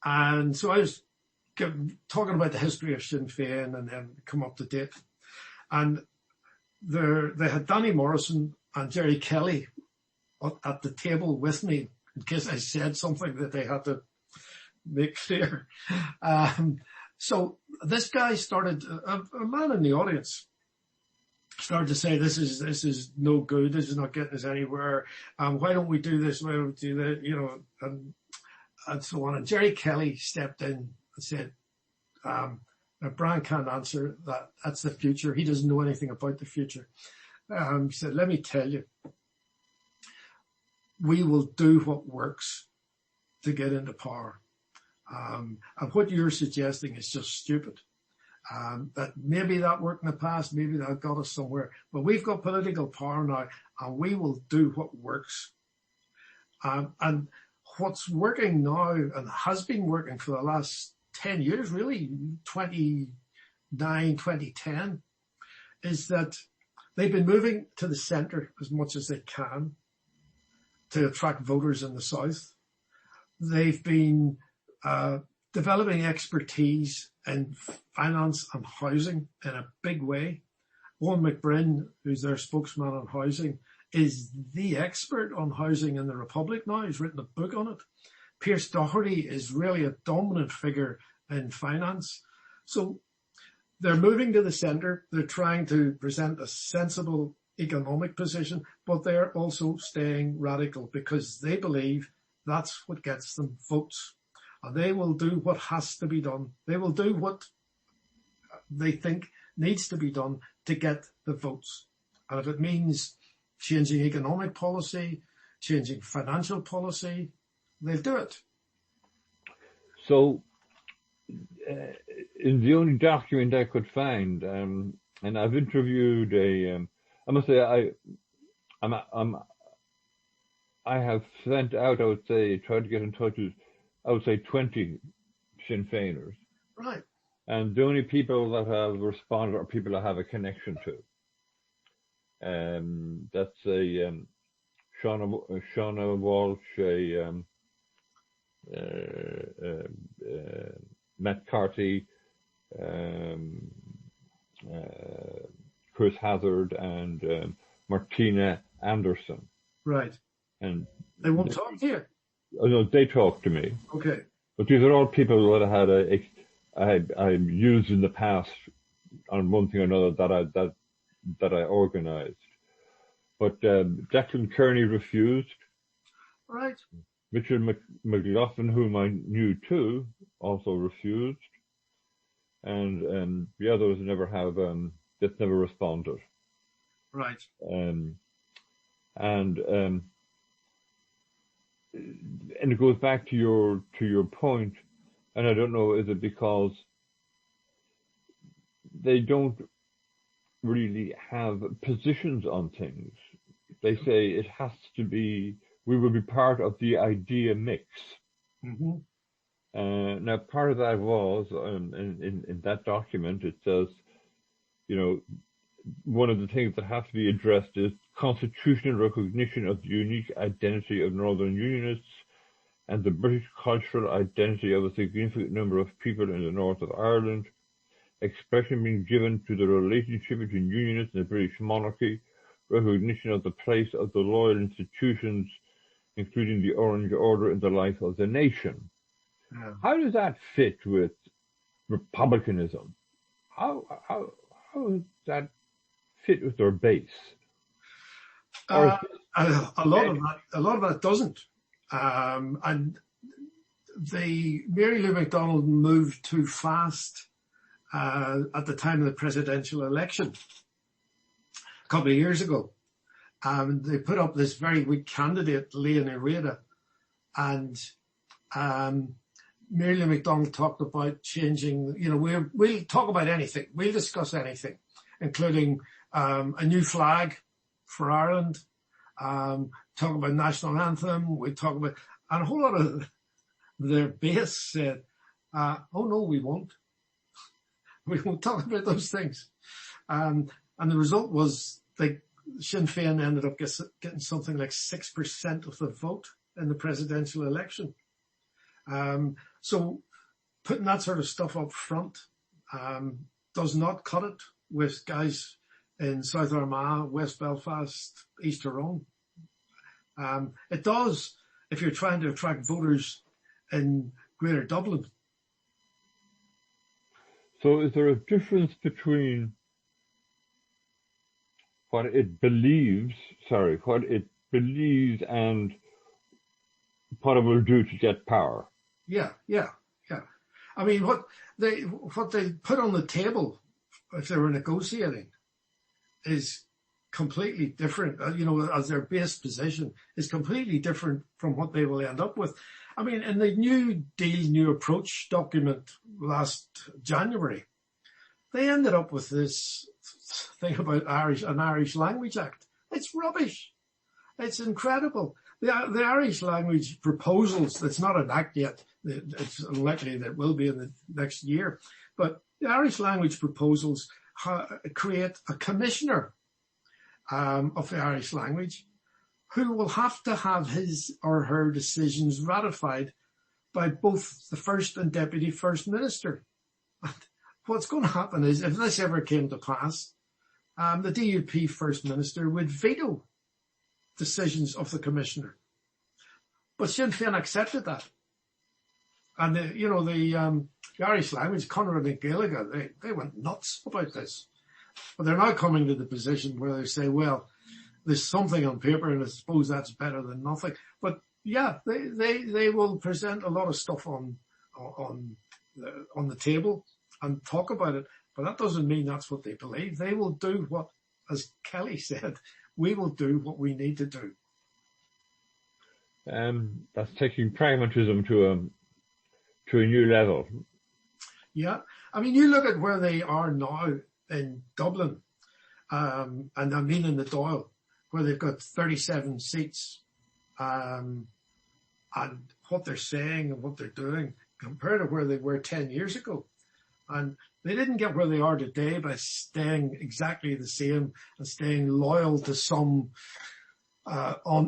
And so I was talking about the history of Sinn Féin and then come up to date. And they had Danny Morrison and Jerry Kelly at the table with me in case I said something that they had to make clear. So this guy started, a man in the audience started to say, this is no good, this is not getting us anywhere, why don't we do this, why don't we do that, and so on. And Jerry Kelly stepped in and said, Brian can't answer that, that's the future, he doesn't know anything about the future. He said, let me tell you, we will do what works to get into power. And what you're suggesting is just stupid. That maybe that worked in the past, maybe that got us somewhere, but we've got political power now and we will do what works. And what's working now and has been working for the last 10 years, really, 2010, is that they've been moving to the centre as much as they can to attract voters in the south. They've been developing expertise in finance and housing in a big way. Owen McBrien, who's their spokesman on housing, is the expert on housing in the Republic now. He's written a book on it. Pierce Doherty is really a dominant figure in finance. So they're moving to the centre. They're trying to present a sensible economic position, but they're also staying radical because they believe that's what gets them votes. And they will do what has to be done. They will do what they think needs to be done to get the votes. And if it means changing economic policy, changing financial policy, they'll do it. So, in the only document I could find, and I've interviewed I must say I have sent out, I would say, tried to get in touch with, I would say 20 Sinn Féiners. Right. And the only people that have responded are people I have a connection to. That's Shauna Walsh, Matt Carty, Chris Hazard, and Martina Anderson. Right. And they won't talk to you? Oh, no, they talk to me. Okay. But these are all people that I used in the past on one thing or another that I organised. But Declan Kearney refused. Right. Richard McLaughlin, whom I knew too, also refused. And the others never have just never responded. Right. And it goes back to your point, and I don't know, is it because they don't really have positions on things? They say it has to be, we will be part of the idea mix. Mm-hmm. Now, part of that was, in that document, it says, one of the things that has to be addressed is constitutional recognition of the unique identity of Northern Unionists and the British cultural identity of a significant number of people in the north of Ireland, expression being given to the relationship between Unionists and the British monarchy, recognition of the place of the loyal institutions, including the Orange Order in the life of the nation. Yeah. How does that fit with republicanism? How does that fit with their base? A lot of that doesn't. And Mary Lou McDonald moved too fast at the time of the presidential election a couple of years ago. They put up this very weak candidate, Leon Ireda, and Mary Lou McDonald talked about changing, we'll talk about anything, we'll discuss anything, including a new flag for Ireland, talk about national anthem, we talk about, and a whole lot of their base said, oh no, we won't. We won't talk about those things. And the result was Sinn Féin ended up getting something like 6% of the vote in the presidential election. So putting that sort of stuff up front does not cut it with guys in South Armagh, West Belfast, East Tyrone. It does if you're trying to attract voters in Greater Dublin. So is there a difference between what it believes and what it will do to get power? Yeah. I mean, what they put on the table if they were negotiating is completely different, as their base position is completely different from what they will end up with. I mean, in the New Deal, New Approach document last January, they ended up with this thing about an Irish Language Act. It's rubbish. It's incredible. The Irish language proposals, it's not an act yet. It's likely that it will be in the next year. But the Irish language proposals create a commissioner of the Irish language who will have to have his or her decisions ratified by both the First and Deputy First Minister. And what's going to happen is, if this ever came to pass, the DUP First Minister would veto decisions of the Commissioner. But Sinn Féin accepted that. And the Irish language, Conrad and Gaeilge, they went nuts about this. But they're now coming to the position where they say, well, there's something on paper and I suppose that's better than nothing. But yeah, they will present a lot of stuff on the table and talk about it. But that doesn't mean that's what they believe. They will do what, as Kelly said, we will do what we need to do. That's taking pragmatism to a new level. Yeah. I mean, you look at where they are now in Dublin, and I mean in the Dáil, where they've got 37 seats, and what they're saying and what they're doing compared to where they were 10 years ago. And they didn't get where they are today by staying exactly the same and staying loyal to some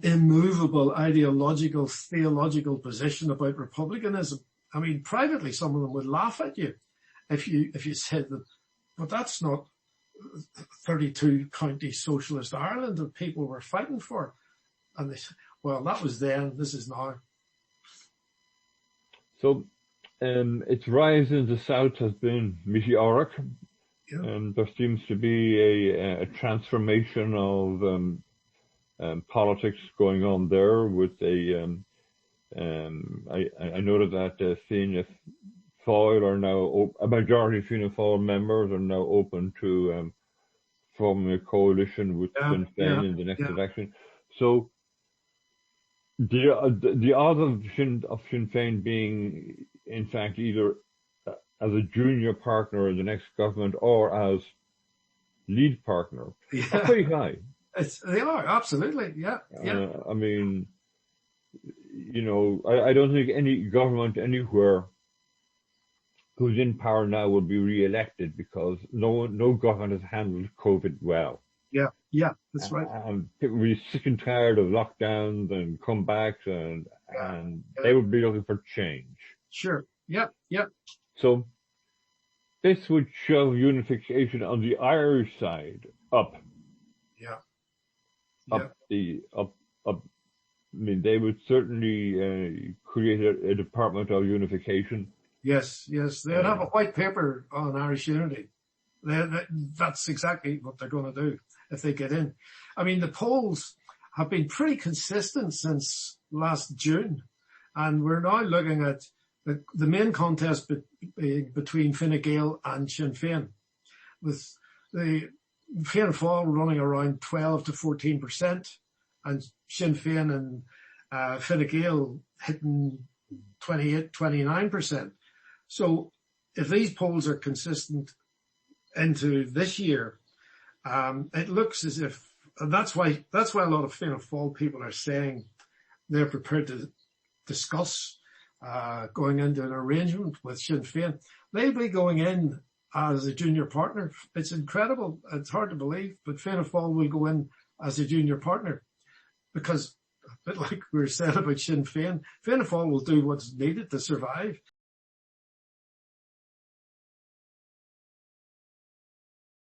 immovable ideological, theological position about republicanism. I mean, privately, some of them would laugh at you if you said that, but that's not 32 county socialist Ireland that people were fighting for. And they said, well, that was then, this is now. So its rise in the south has been meteoric. Yeah. There seems to be a transformation of politics going on there with I noted that Fianna Fáil are now, a majority of Fianna Fáil members are now open to forming a coalition with Sinn Féin in the next election. So the odds of Sinn Féin being, in fact, either as a junior partner in the next government or as lead partner are pretty high. They are, absolutely, yeah. I mean, I don't think any government anywhere who's in power now will be re-elected because no government has handled COVID well. Yeah, that's right. And people will be sick and tired of lockdowns and comebacks and they would be looking for change. Sure, yeah. So this would show unification on the Irish side up. I mean, they would certainly create a department of unification. Yes. They'd have a white paper on Irish unity. That's exactly what they're going to do if they get in. I mean, the polls have been pretty consistent since last June, and we're now looking at the main contest between Fine Gael and Sinn Féin, with the Fianna Fáil running around 12 to 14%, and Sinn Féin and Fine Gael hitting 28, 29%. So if these polls are consistent into this year, it looks as if, and that's why a lot of Fianna Fáil people are saying they're prepared to discuss going into an arrangement with Sinn Féin. They'll be going in as a junior partner. It's incredible. It's hard to believe, but Fianna Fáil will go in as a junior partner because bit like we were saying about Sinn Féin. Fianna Fáil will do what's needed to survive.